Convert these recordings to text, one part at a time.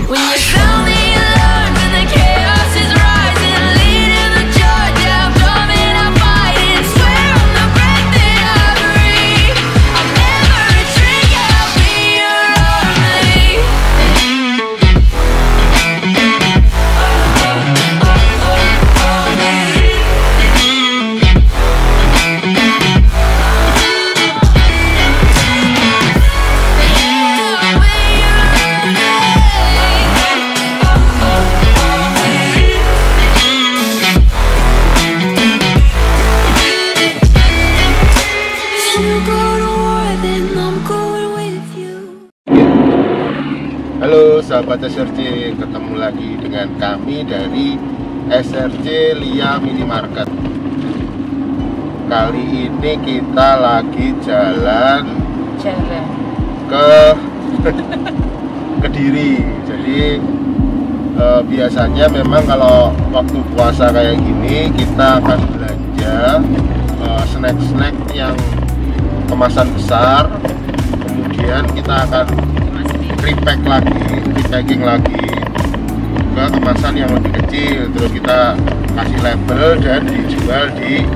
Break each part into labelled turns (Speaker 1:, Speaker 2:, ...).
Speaker 1: When you feel me alone, when the chaos is rising, leading the charge, I'm coming, I'm fighting. Swear on the breath that I breathe, I'll never retreat, yeah, I'll be your only.
Speaker 2: Halo sahabat SRC, ketemu lagi dengan kami dari SRC Lia Minimarket. Kali ini kita lagi jalan ke Kediri. Jadi biasanya memang kalau waktu puasa kayak gini kita akan belanja snack-snack yang kemasan besar, kemudian kita akan repacking lagi ke kemasan yang lebih kecil, terus kita kasih label dan dijual di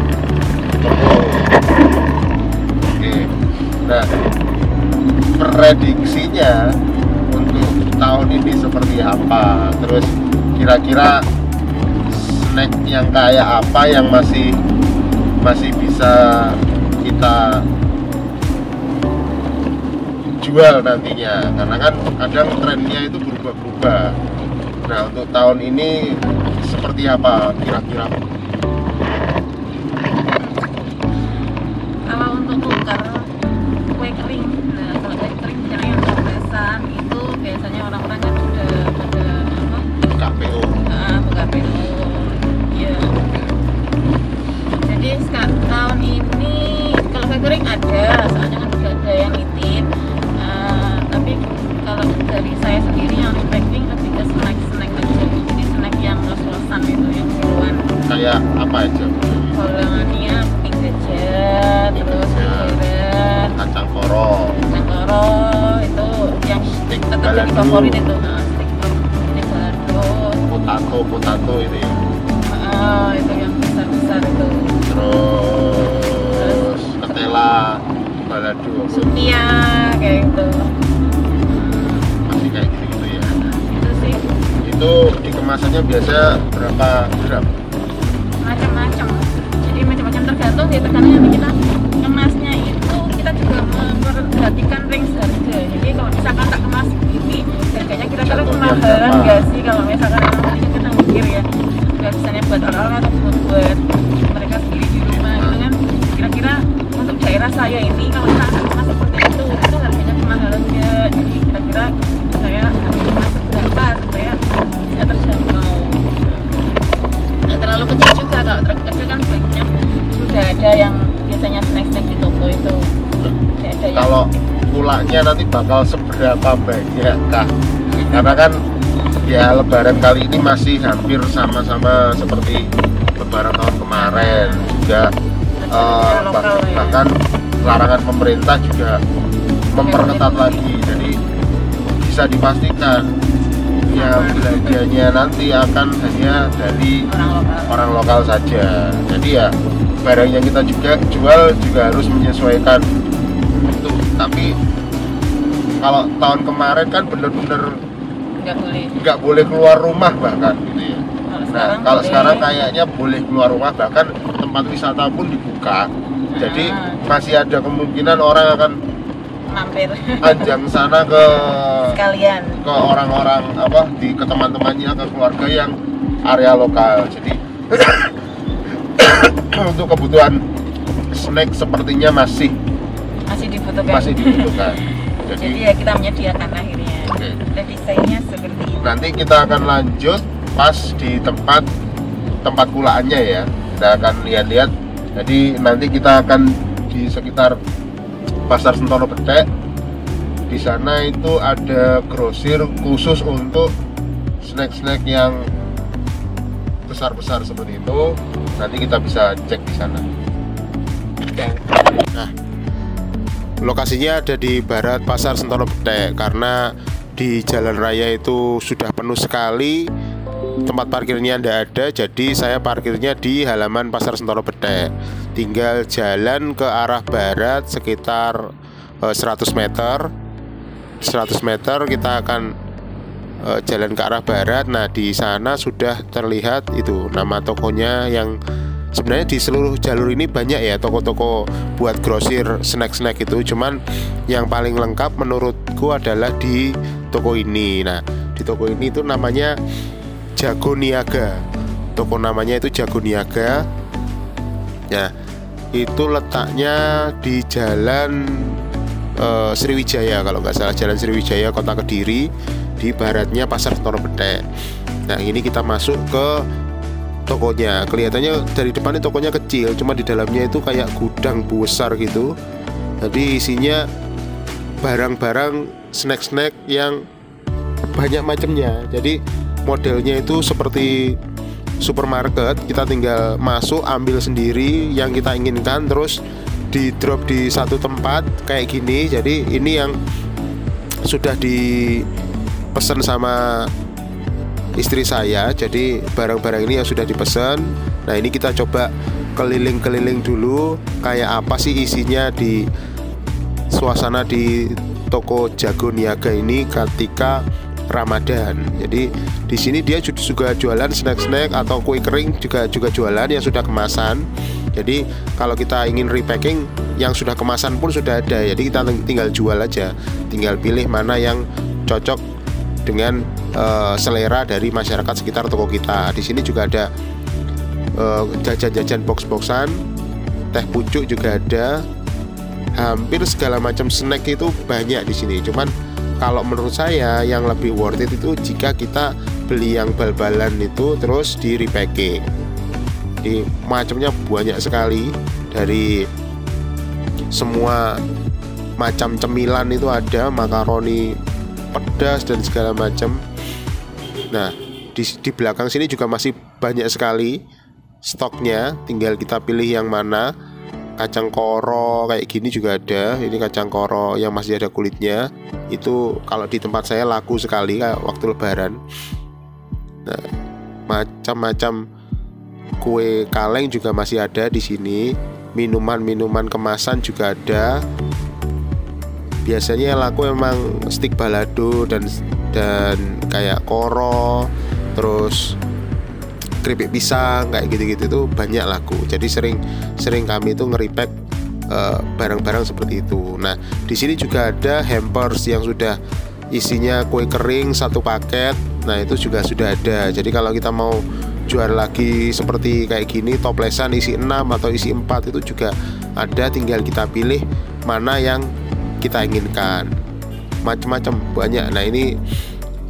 Speaker 2: toko. Oke. Nah, prediksinya untuk tahun ini seperti apa? Terus kira-kira snack yang kayak apa yang masih bisa kita jual nantinya, karena kan kadang trennya itu berubah-ubah. Nah, untuk tahun ini seperti apa kira-kira?
Speaker 3: Kalau untuk tukar kue kering, nah kalau kue kering yang besan itu biasanya orang-orang kan sudah pada apa?
Speaker 2: KPO.
Speaker 3: KPO. Iya. Jadi tahun ini kalau kue kering ada, soalnya kan sudah ada yang nitip. Tapi kalau dari saya sendiri yang repacking lebih ke snack aja, jadi snack yang los-losan itu, yang duluan.
Speaker 2: Kayak apa aja?
Speaker 3: Polangannya pink gajah, terus goren,
Speaker 2: kacang koro
Speaker 3: itu yang
Speaker 2: stick
Speaker 3: tetap jadi favorit itu. Stick balado,
Speaker 2: potato itu ya.
Speaker 3: Itu yang besar itu.
Speaker 2: Terus ketela, balado,
Speaker 3: supia kayak gitu.
Speaker 2: masih kayak gitu ya.
Speaker 3: Itu sih.
Speaker 2: Itu di kemasannya biasa berapa gram?
Speaker 3: Macam-macam. Jadi macam-macam tergantung nanti kita kemasnya itu kita juga memperhatikan range harga. Jadi kalau misalkan tak kemas ini harganya kira-kira kemahalan nggak sih, kalau misalkan nanti kita mikir ya nggak bisanya buat orang-orang atau buat mereka sendiri di rumah gitu kan, kira-kira untuk daerah saya ini kalau kita kemas seperti itu harganya kemahalan nggak, jadi kira-kira saya kemas berapa supaya bisa terjangkau. Nggak terlalu kecil juga, kalau terlalu kecil kan baiknya sudah ada yang biasanya snack-snack di toko itu. Ada
Speaker 2: Kalau pulaknya nanti bakal seberapa banyak kah? Karena kan ya lebaran kali ini masih hampir sama-sama seperti lebaran tahun kemarin juga. Bahkan larangan pemerintah juga memperketat lagi, jadi bisa dipastikan ya belanjanya nanti akan hanya dari orang lokal saja. Jadi ya barang yang kita juga jual juga harus menyesuaikan itu. Tapi kalau tahun kemarin kan bener-bener nggak boleh keluar rumah bahkan gitu ya. Nah, kalau sekarang kayaknya boleh keluar rumah, bahkan tempat wisata pun dibuka. Jadi masih ada kemungkinan orang akan
Speaker 3: mampir
Speaker 2: ajang sana ke
Speaker 3: sekalian
Speaker 2: ke orang-orang ke teman-temannya, ke keluarga yang area lokal. Jadi untuk kebutuhan snack sepertinya masih dibutuhkan.
Speaker 3: Jadi ya kita menyediakan akhirnya. Desainnya seperti ini.
Speaker 2: Nanti kita akan lanjut pas di tempat pulaannya ya. Kita akan lihat-lihat. Jadi nanti kita akan di sekitar Pasar Sentono Betek. Di sana itu ada grosir khusus untuk snack-snack yang besar-besar seperti itu. Nanti kita bisa cek di sana. Nah, lokasinya ada di barat Pasar Sentono Betek, karena di jalan raya itu sudah penuh sekali, tempat parkirnya tidak ada, jadi saya parkirnya di halaman Pasar Sentoro Betek. Tinggal jalan ke arah barat sekitar 100 meter. 100 meter kita akan jalan ke arah barat. Nah, di sana sudah terlihat itu nama tokonya, yang sebenarnya di seluruh jalur ini banyak ya toko-toko buat grosir snack-snack itu. Cuman yang paling lengkap menurutku adalah di toko ini. Nah, di toko ini itu namanya Jago Niaga. Toko namanya itu Jago Niaga. Nah, itu letaknya di Jalan Sriwijaya kalau nggak salah, Jalan Sriwijaya, Kota Kediri, di baratnya Pasar Sentoro Betek. Nah, ini kita masuk ke tokonya. Kelihatannya dari depan itu tokonya kecil, cuma di dalamnya itu kayak gudang besar gitu. Jadi isinya barang-barang snack-snack yang banyak macamnya. Jadi modelnya itu seperti supermarket, kita tinggal masuk, ambil sendiri yang kita inginkan, terus di drop di satu tempat kayak gini. Jadi ini yang sudah dipesan sama istri saya. Jadi barang-barang ini yang sudah dipesan. Nah, ini kita coba keliling-keliling dulu kayak apa sih isinya di suasana di toko Jago Niaga ini ketika Ramadan. Jadi di sini dia juga jualan snack-snack atau kue kering, juga jualan yang sudah kemasan. Jadi kalau kita ingin repacking, yang sudah kemasan pun sudah ada. Jadi kita tinggal jual aja, tinggal pilih mana yang cocok dengan selera dari masyarakat sekitar toko kita. Di sini juga ada jajan-jajan box-boxan, teh pucuk juga ada. Hampir segala macam snack itu banyak di sini. Cuman kalau menurut saya yang lebih worth it itu jika kita beli yang bal-balan itu terus di repacking. Jadi macamnya banyak sekali, dari semua macam cemilan itu ada, makaroni pedas dan segala macam. Nah, di belakang sini juga masih banyak sekali stoknya, tinggal kita pilih yang mana. Kacang koro kayak gini juga ada. Ini kacang koro yang masih ada kulitnya. Itu kalau di tempat saya laku sekali waktu lebaran. Nah, macam-macam kue kaleng juga masih ada di sini. Minuman-minuman kemasan juga ada. Biasanya laku memang stik balado dan kayak koro, terus keripik pisang kayak gitu-gitu tuh banyak laku. Jadi sering kami itu nge-repack barang-barang seperti itu. Nah, di sini juga ada hampers yang sudah isinya kue kering satu paket. Nah, itu juga sudah ada. Jadi kalau kita mau jual lagi seperti kayak gini, toplesan isi 6 atau isi 4 itu juga ada, tinggal kita pilih mana yang kita inginkan. Macam-macam banyak. Nah, ini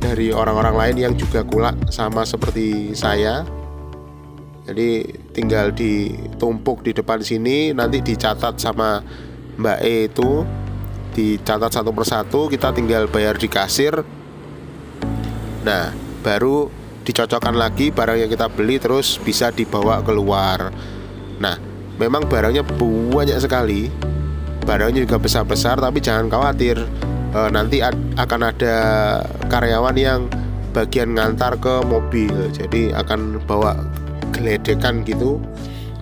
Speaker 2: dari orang-orang lain yang juga kulak sama seperti saya. Jadi tinggal ditumpuk di depan sini, nanti dicatat sama Mbak E itu, dicatat satu persatu, kita tinggal bayar di kasir. Nah, baru dicocokkan lagi barang yang kita beli, terus bisa dibawa keluar. Nah, memang barangnya banyak sekali, barangnya juga besar-besar, tapi jangan khawatir, nanti akan ada karyawan yang bagian ngantar ke mobil. Jadi akan bawa geledekan gitu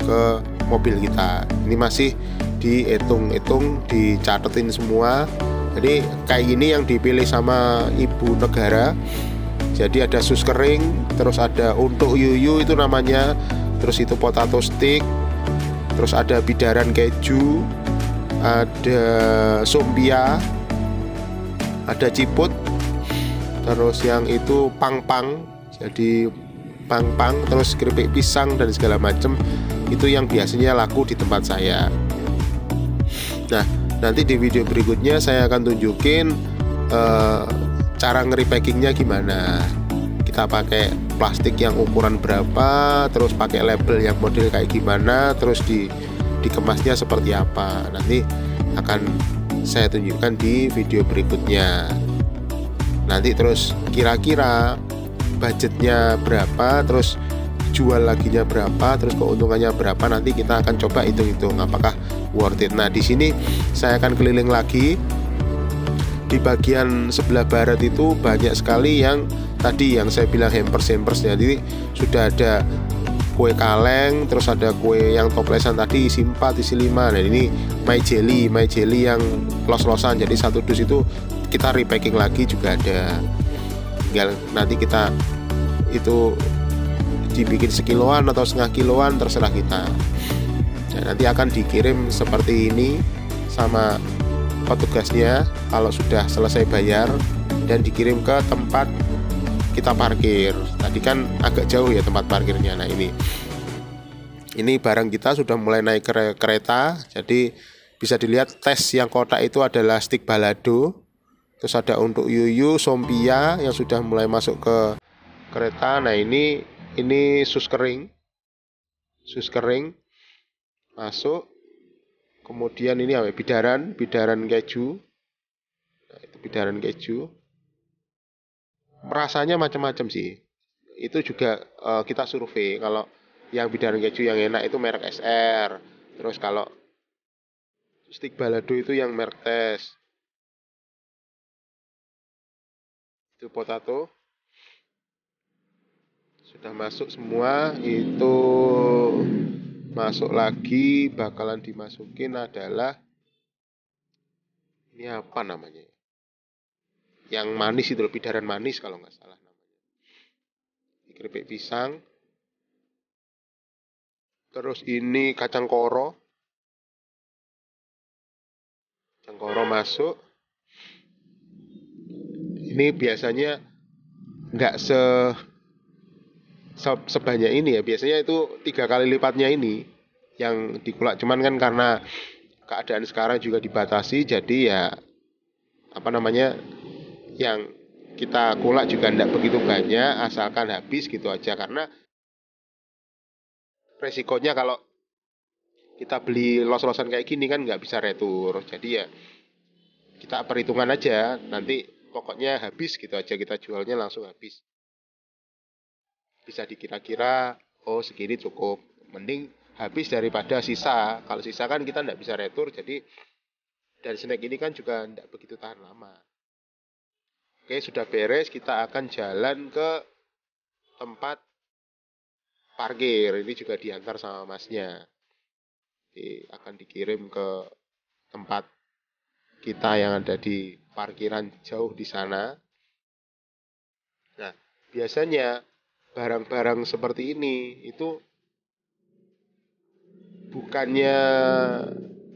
Speaker 2: ke mobil kita. Ini masih dihitung-hitung, dicatetin semua. Jadi kayak gini yang dipilih sama ibu negara. Jadi ada sus kering, terus ada untuk yuyu itu namanya, terus itu potato stick, terus ada bidaran keju, ada sombia, ada ciput, terus yang itu pang-pang, jadi pang-pang, terus keripik pisang dan segala macam. Itu yang biasanya laku di tempat saya. Nah, nanti di video berikutnya saya akan tunjukin cara nge-repackingnya gimana. Kita pakai plastik yang ukuran berapa, terus pakai label yang model kayak gimana, terus dikemasnya seperti apa. Nanti akan saya tunjukkan di video berikutnya. Nanti terus kira-kira budgetnya berapa, terus jual laginya berapa, terus keuntungannya berapa, nanti kita akan coba hitung-hitung apakah worth it. Nah, di sini saya akan keliling lagi di bagian sebelah barat itu banyak sekali yang tadi yang saya bilang hampers. Jadi sudah ada kue kaleng, terus ada kue yang toplesan tadi isi 4, isi 5. Nah ini my jelly yang los-losan. Jadi satu dus itu kita repacking lagi juga ada. Tinggal nanti kita itu dibikin sekiloan atau setengah kiloan terserah kita. Nah, nanti akan dikirim seperti ini sama petugasnya kalau sudah selesai bayar dan dikirim ke tempat kita parkir. Tadi kan agak jauh ya tempat parkirnya. Nah ini barang kita sudah mulai naik kereta. Jadi bisa dilihat tes yang kotak itu adalah stik balado. Terus ada untuk yuyu, sompia yang sudah mulai masuk ke kereta. Nah ini sus kering masuk. Kemudian ini apa? Bidaran keju. Nah, itu bidaran keju. Rasanya macam-macam sih. Itu juga kita survei. Kalau yang bidaran keju yang enak itu merek SR. Terus kalau stik balado itu yang merek Tes. Itu potato. Sudah masuk semua. Itu masuk lagi. Bakalan dimasukin adalah ini apa namanya? Yang manis itu, bidaran manis kalau nggak salah namanya. Keripik pisang. Terus ini kacang koro. Kacang koro masuk. Ini biasanya nggak sebanyak ini ya. Biasanya itu 3 kali lipatnya ini yang dikulak. Cuman kan karena keadaan sekarang juga dibatasi, jadi ya apa namanya, yang kita kulak juga tidak begitu banyak, asalkan habis gitu aja. Karena resikonya kalau kita beli los-losan kayak gini kan nggak bisa retur. Jadi ya kita perhitungan aja, nanti pokoknya habis gitu aja, kita jualnya langsung habis. Bisa dikira-kira, oh segini cukup, mending habis daripada sisa. Kalau sisa kan kita nggak bisa retur, jadi dan snack ini kan juga nggak begitu tahan lama. Oke, sudah beres, kita akan jalan ke tempat parkir. Ini juga diantar sama masnya. Jadi, akan dikirim ke tempat kita yang ada di parkiran jauh di sana. Nah, biasanya barang-barang seperti ini itu bukannya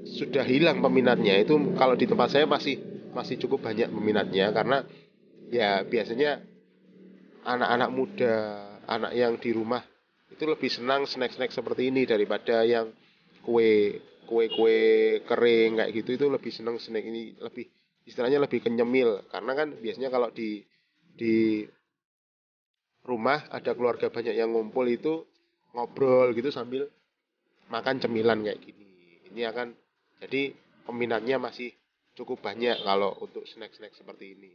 Speaker 2: sudah hilang peminatnya. Itu kalau di tempat saya masih cukup banyak peminatnya, karena ya biasanya anak-anak muda, anak yang di rumah itu lebih senang snack-snack seperti ini daripada yang kue kering kayak gitu. Itu lebih senang snack ini, lebih istilahnya lebih kenyemil. Karena kan biasanya kalau di rumah ada keluarga banyak yang ngumpul itu ngobrol gitu sambil makan cemilan kayak gini. Ini akan jadi peminatnya masih cukup banyak kalau untuk snack-snack seperti ini.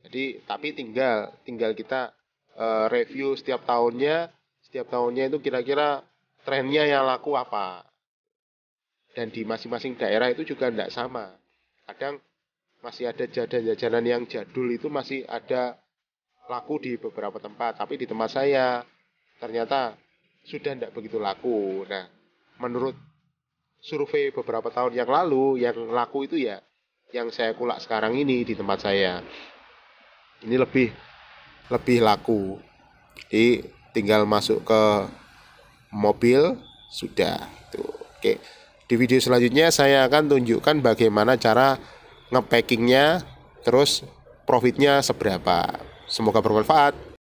Speaker 2: Jadi tapi tinggal kita review setiap tahunnya itu kira-kira trennya yang laku apa. Dan di masing-masing daerah itu juga tidak sama. Kadang masih ada jajanan yang jadul itu masih ada laku di beberapa tempat, tapi di tempat saya ternyata sudah tidak begitu laku. Nah, menurut survei beberapa tahun yang lalu, yang laku itu ya yang saya kulak sekarang ini di tempat saya. Ini lebih laku. Jadi tinggal masuk ke mobil sudah itu. Oke. Di video selanjutnya saya akan tunjukkan bagaimana cara ngepackingnya, terus profitnya seberapa. Semoga bermanfaat.